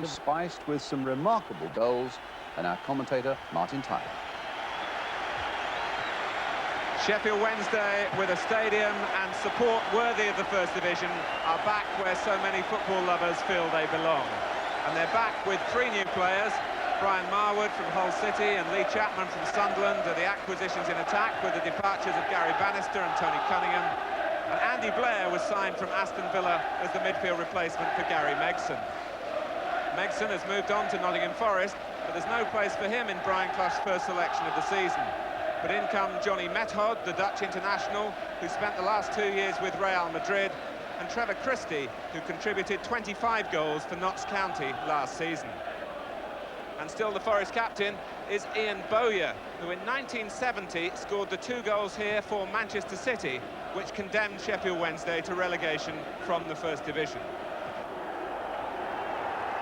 spiced with some remarkable goals, and our commentator, Martin Tyler. Sheffield Wednesday, with a stadium and support worthy of the First Division, are back where so many football lovers feel they belong. And they're back with three new players. Brian Marwood from Hull City and Lee Chapman from Sunderland are the acquisitions in attack, with the departures of Gary Bannister and Tony Cunningham. And Andy Blair was signed from Aston Villa as the midfield replacement for Gary Megson. Megson has moved on to Nottingham Forest, but there's no place for him in Brian Clough's first selection of the season. But in come Johnny Method, the Dutch international, who spent the last 2 years with Real Madrid, and Trevor Christie, who contributed 25 goals for Notts County last season. And still the Forest captain is Ian Bowyer, who in 1970 scored the 2 goals here for Manchester City, which condemned Sheffield Wednesday to relegation from the First Division.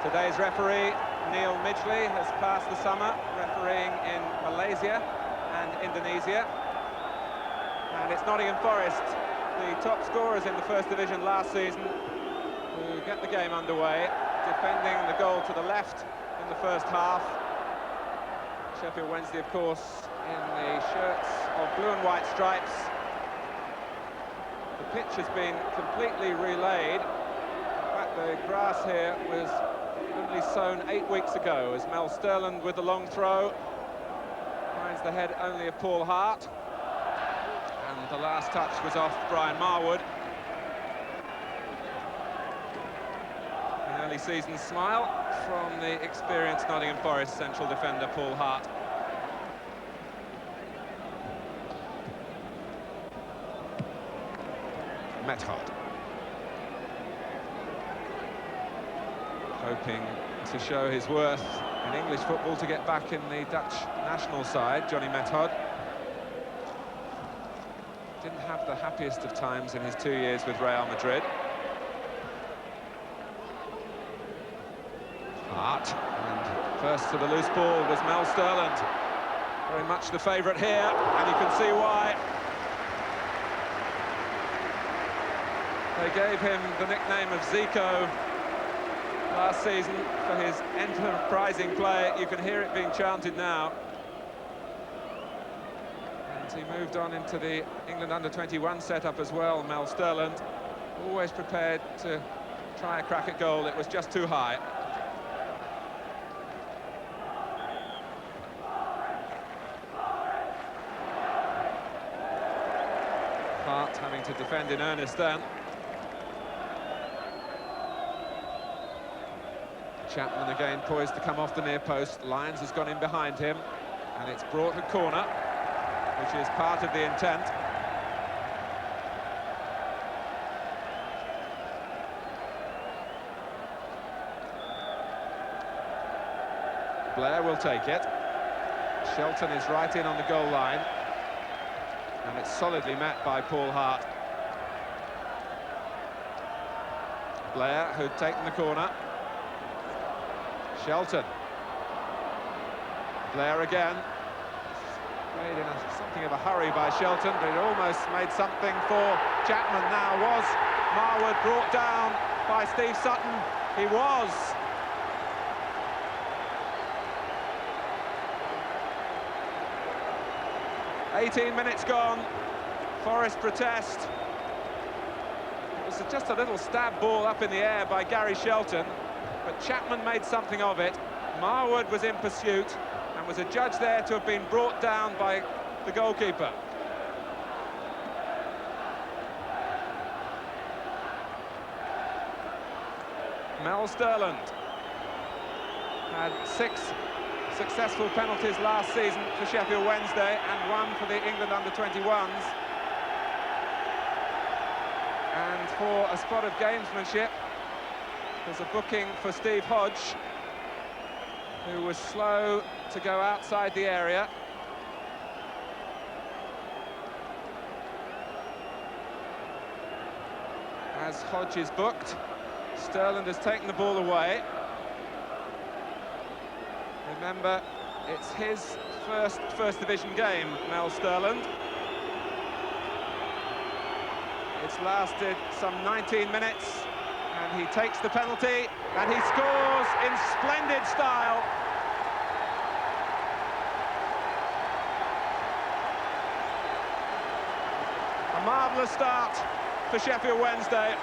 Today's referee, Neil Midgley, has passed the summer refereeing in Malaysia and Indonesia. And it's Nottingham Forest, the top scorers in the First Division last season, who get the game underway, defending the goal to the left in the first half. Sheffield Wednesday, of course, in the shirts of blue and white stripes. The pitch has been completely relaid. In fact, the grass here was only sown 8 weeks ago, as Mel Sterland, with the long throw, finds the head only of Paul Hart. And the last touch was off Brian Marwood. An early season smile from the experienced Nottingham Forest central defender, Paul Hart. Method. Hoping to show his worth in English football to get back in the Dutch national side, Johnny Method. Didn't have the happiest of times in his 2 years with Real Madrid. Hart, and first to the loose ball was Mel Sterland. Very much the favourite here, and you can see why. They gave him the nickname of Zico last season for his enterprising play. You can hear it being chanted now. And he moved on into the England under-21 setup as well, Mel Sterland. Always prepared to try a crack at goal. It was just too high. Hart having to defend in earnest then. Chapman again poised to come off the near post. Lyons has gone in behind him, and it's brought a corner, which is part of the intent. Blair will take it. Shelton is right in on the goal line, and it's solidly met by Paul Hart. Blair, who'd taken the corner. Shelton. Blair again. Made in something of a hurry by Shelton, but it almost made something for Chapman now. Was Marwood brought down by Steve Sutton? He was. "18 minutes gone. Forest protest. It was just a little stab ball up in the air by Gary Shelton, but Chapman made something of it. Marwood was in pursuit and was adjudged there to have been brought down by the goalkeeper. Mel Sterland had 6 successful penalties last season for Sheffield Wednesday and 1 for the England under-21s. And for a spot of gamesmanship, there's a booking for Steve Hodge, who was slow to go outside the area. As Hodge is booked, Sterland has taken the ball away. Remember, it's his first division game, Mel Sterland. It's lasted some 19 minutes. And he takes the penalty, and he scores in splendid style. A marvellous start for Sheffield Wednesday.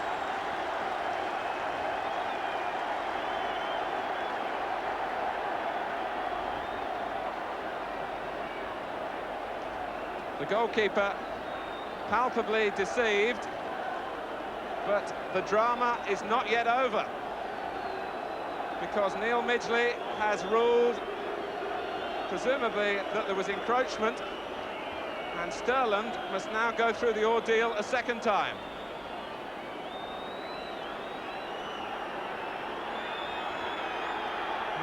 The goalkeeper palpably deceived, but the drama is not yet over, because Neil Midgley has ruled, presumably, that there was encroachment, and Sterland must now go through the ordeal a second time.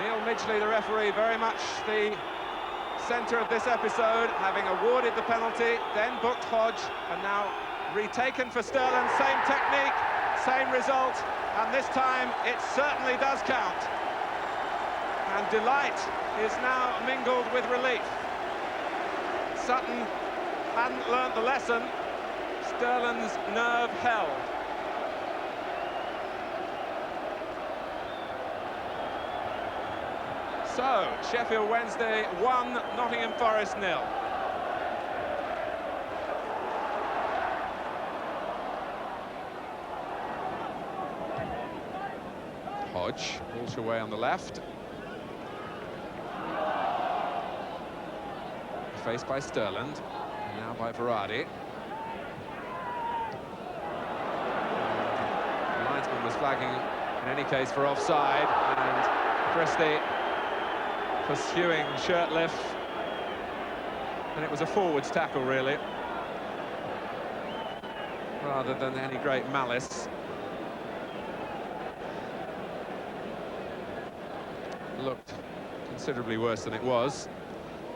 Neil Midgley, the referee, very much the centre of this episode, having awarded the penalty, then booked Hodge, and now retaken for Sterland. Same technique, same result, and this time it certainly does count. And delight is now mingled with relief. Sutton hadn't learnt the lesson. Sterland's nerve held. So, Sheffield Wednesday 1, Nottingham Forest 0. Hodge, Walsh away on the left. Faced by Sterland, and now by Verratti. The linesman was flagging, in any case, for offside, and Christie pursuing Shirtliff, and it was a forwards tackle, really, rather than any great malice. Looked considerably worse than it was,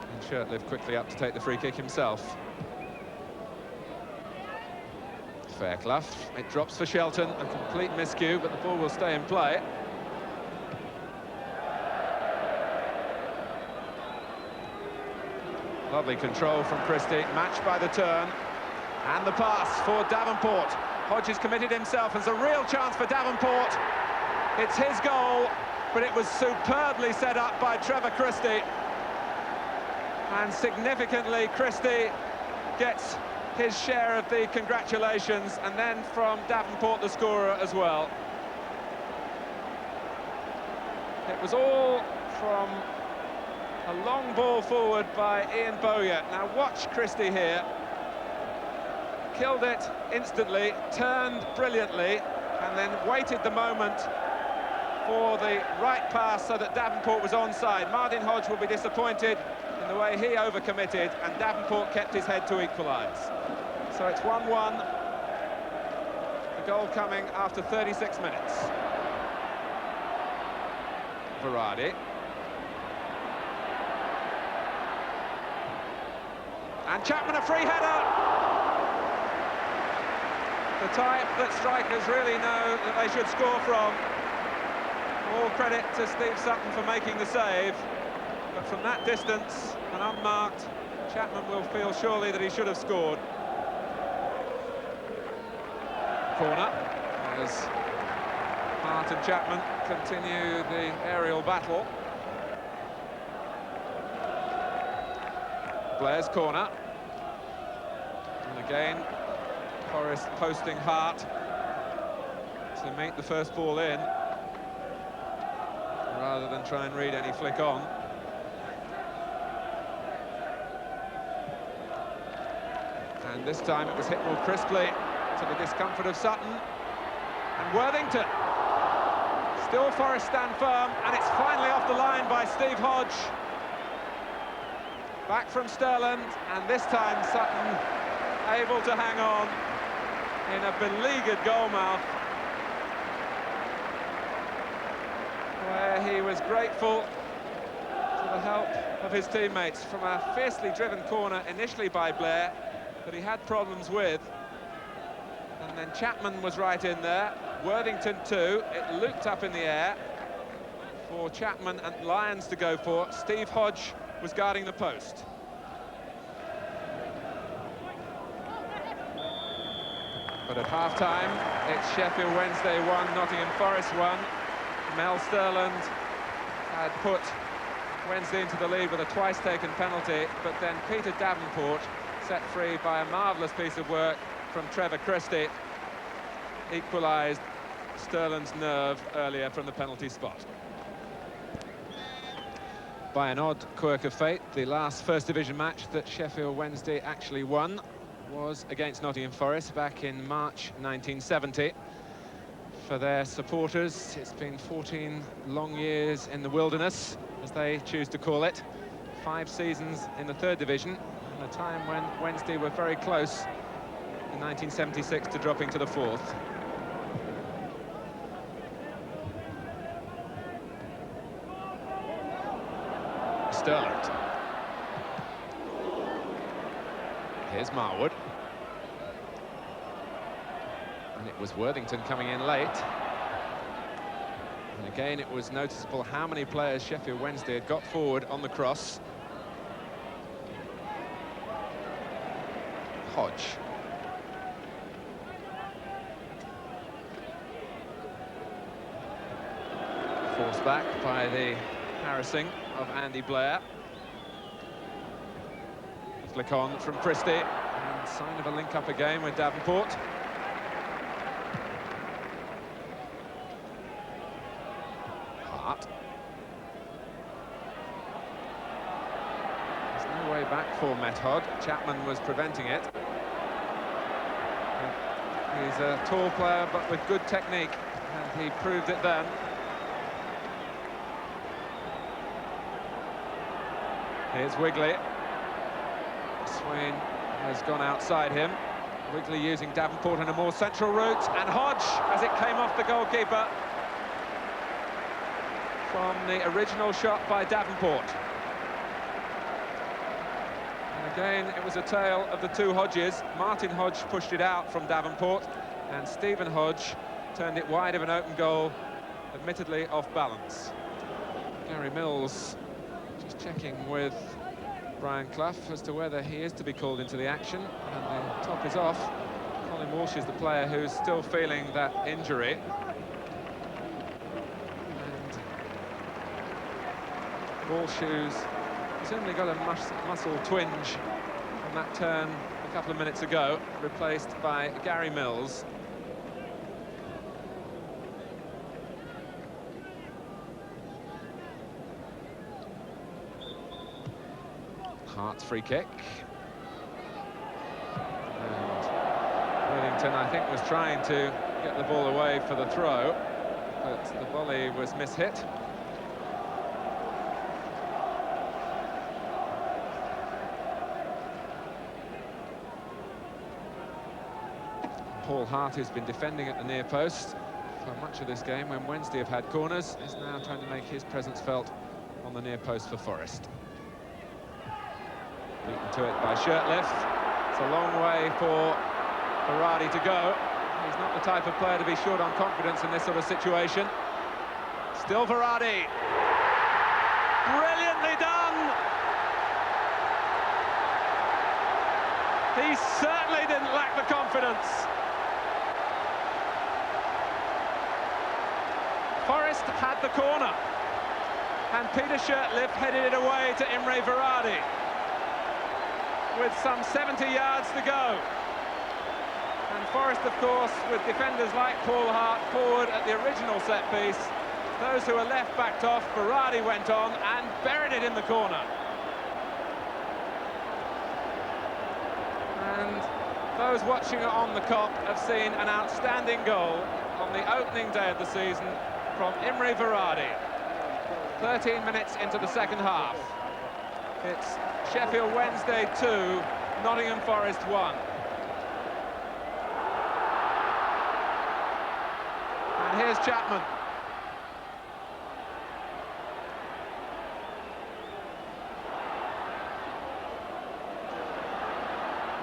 and Shirtliff quickly up to take the free kick himself. Fairclough, it drops for Shelton, a complete miscue, but the ball will stay in play. Lovely control from Christie, matched by the turn, and the pass for Davenport. Hodge has committed himself, and there's a real chance for Davenport. It's his goal, but it was superbly set up by Trevor Christie. And significantly, Christie gets his share of the congratulations, and then from Davenport, the scorer, as well. It was all from a long ball forward by Ian Bowyer. Now watch Christie here. Killed it instantly, turned brilliantly, and then waited the moment for the right pass so that Davenport was onside. Martin Hodge will be disappointed in the way he overcommitted, and Davenport kept his head to equalise. So it's 1-1. The goal coming after 36 minutes. Verratti. And Chapman, a free header! The type that strikers really know that they should score from. All credit to Steve Sutton for making the save. But from that distance, and unmarked, Chapman will feel surely that he should have scored. Corner, as Hart and Chapman continue the aerial battle. Blair's corner, and again Forrest posting Hart to meet the first ball in, rather than try and read any flick on. And this time it was hit more crisply, to the discomfort of Sutton. And Worthington, still Forrest stand firm, and it's finally off the line by Steve Hodge. Back from Sterland, and this time Sutton able to hang on in a beleaguered goalmouth, where he was grateful to the help of his teammates from a fiercely driven corner, initially by Blair, that he had problems with. And then Chapman was right in there, Worthington too. It looped up in the air for Chapman and Lyons to go for. Steve Hodge was guarding the post. But at half-time, it's Sheffield Wednesday 1, Nottingham Forest 1. Mel Sterland had put Wednesday into the lead with a twice-taken penalty, but then Peter Davenport, set free by a marvellous piece of work from Trevor Christie, equalised Sterland's nerve earlier from the penalty spot. By an odd quirk of fate, the last First Division match that Sheffield Wednesday actually won was against Nottingham Forest back in March 1970. For their supporters, it's been 14 long years in the wilderness, as they choose to call it. 5 seasons in the Third Division, and a time when Wednesday were very close in 1976 to dropping to the 4th. Sterland. Here's Marwood. And it was Worthington coming in late. And again, it was noticeable how many players Sheffield Wednesday had got forward on the cross. Hodge. Forced back by the harassing of Andy Blair. Flick on from Christie, and sign of a link-up again with Davenport. Hart. There's no way back for Method. Chapman was preventing it. He's a tall player, but with good technique, and he proved it then. Here's Wigley. Swain has gone outside him. Wigley using Davenport in a more central route, and Hodge, as it came off the goalkeeper from the original shot by Davenport. And again, it was a tale of the two Hodges. Martin Hodge pushed it out from Davenport, and Stephen Hodge turned it wide of an open goal, admittedly off balance. Gary Mills just checking with Brian Clough as to whether he is to be called into the action, and the top is off. Colin Walsh is the player who's still feeling that injury. And Walsh, who's certainly got a muscle twinge from that turn a couple of minutes ago, replaced by Gary Mills. Hart's free kick. And Worthington, I think, was trying to get the ball away for the throw, but the volley was mishit. Paul Hart, who's been defending at the near post for much of this game when Wednesday have had corners, is now trying to make his presence felt on the near post for Forest. Beaten to it by Shirtliff. It's a long way for Berardi to go. He's not the type of player to be short on confidence in this sort of situation. Still Berardi. Brilliantly done! He certainly didn't lack the confidence. Forest had the corner, and Peter Shirtliff headed it away to Imre Berardi with some 70 yards to go. And Forest, of course, with defenders like Paul Hart forward at the original set piece, those who were left backed off. Berardi went on and buried it in the corner. And those watching it on the Kop have seen an outstanding goal on the opening day of the season from Imre Berardi. 13 minutes into the second half. It's Sheffield Wednesday 2, Nottingham Forest 1. And here's Chapman.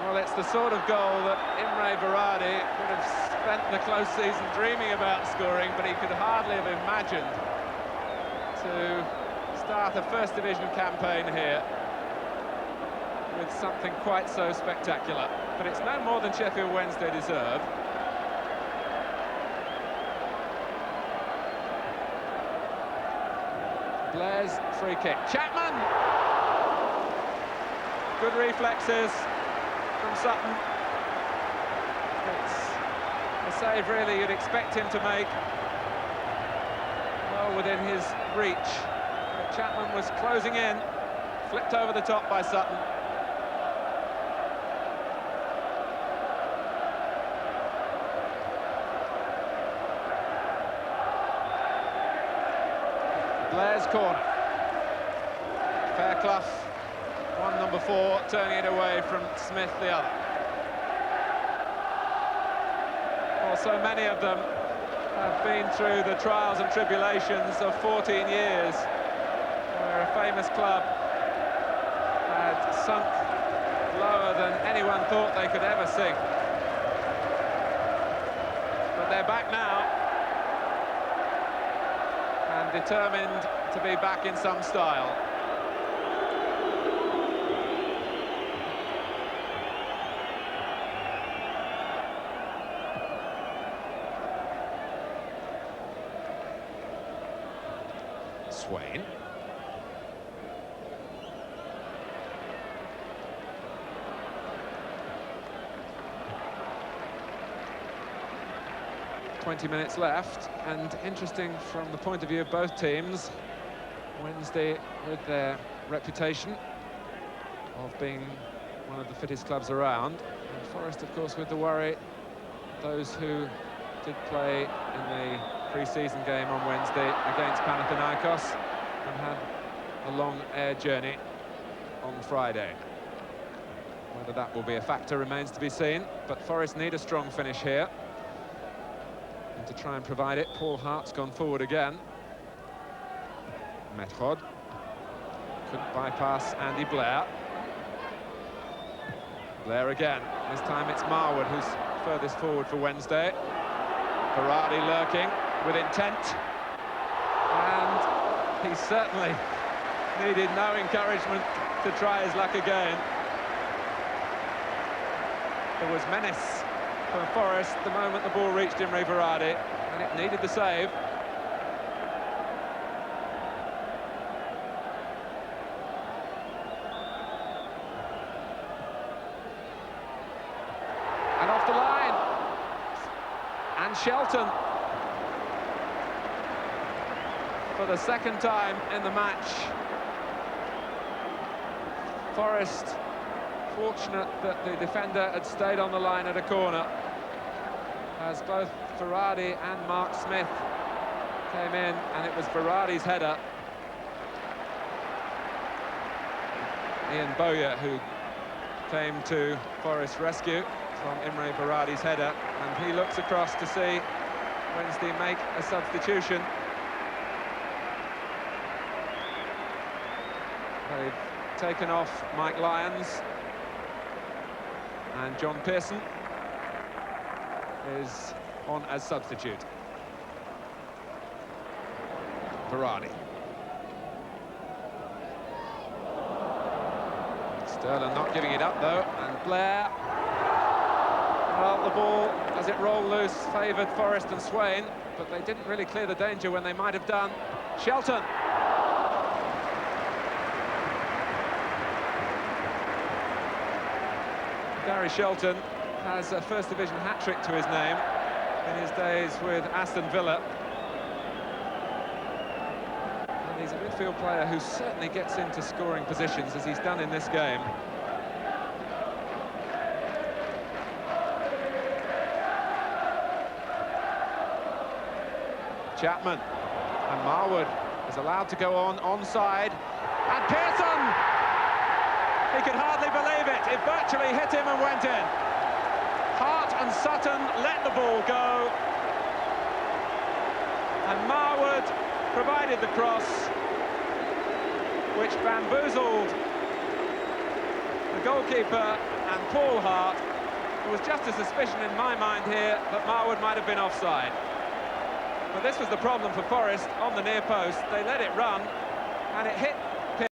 Well, it's the sort of goal that Imre Berardi would have spent the close season dreaming about scoring, but he could hardly have imagined to start a First Division campaign here with something quite so spectacular. But it's no more than Sheffield Wednesday deserve. Blair's free kick. Chapman! Good reflexes from Sutton. It's a save really you'd expect him to make. Well within his reach. But Chapman was closing in. Flipped over the top by Sutton. Blair's corner. Fairclough, one number 4, turning it away from Smith, the other. Well, so many of them have been through the trials and tribulations of 14 years, where a famous club had sunk lower than anyone thought they could ever sink. But they're back now, and determined to be back in some style. Swain. "20 minutes left, and interesting from the point of view of both teams. Wednesday, with their reputation of being one of the fittest clubs around, and Forest, of course, with the worry those who did play in the pre-season game on Wednesday against Panathinaikos and had a long air journey on Friday. Whether that will be a factor remains to be seen, but Forest need a strong finish here. And to try and provide it, Paul Hart's gone forward again. Method couldn't bypass Andy Blair. Blair again. This time it's Marwood who's furthest forward for Wednesday. Berardi lurking with intent, and he certainly needed no encouragement to try his luck again. There was menace for Forest the moment the ball reached Imre Berardi, and it needed the save. And off the line, and Shelton, for the second time in the match. Forest fortunate that the defender had stayed on the line at a corner, as both Berardi and Mark Smith came in, and it was Berardi's header. Ian Bowyer who came to Forest's rescue from Imre Berardi's header, and he looks across to see Wednesday make a substitution. They've taken off Mike Lyons, and John Pearson is on as substitute. Berardi. Sterling not giving it up though, and Blair. Well, the ball, as it rolled loose, favoured Forest and Swain, but they didn't really clear the danger when they might have done. Shelton. Gary Shelton has a First Division hat-trick to his name in his days with Aston Villa. And he's a midfield player who certainly gets into scoring positions, as he's done in this game. Chapman, and Marwood is allowed to go on, onside, and Pearson! He could hardly believe it. It virtually hit him and went in. Hart and Sutton let the ball go, and Marwood provided the cross, which bamboozled the goalkeeper and Paul Hart. There was just a suspicion in my mind here that Marwood might have been offside. But this was the problem for Forest on the near post. They let it run, and it hit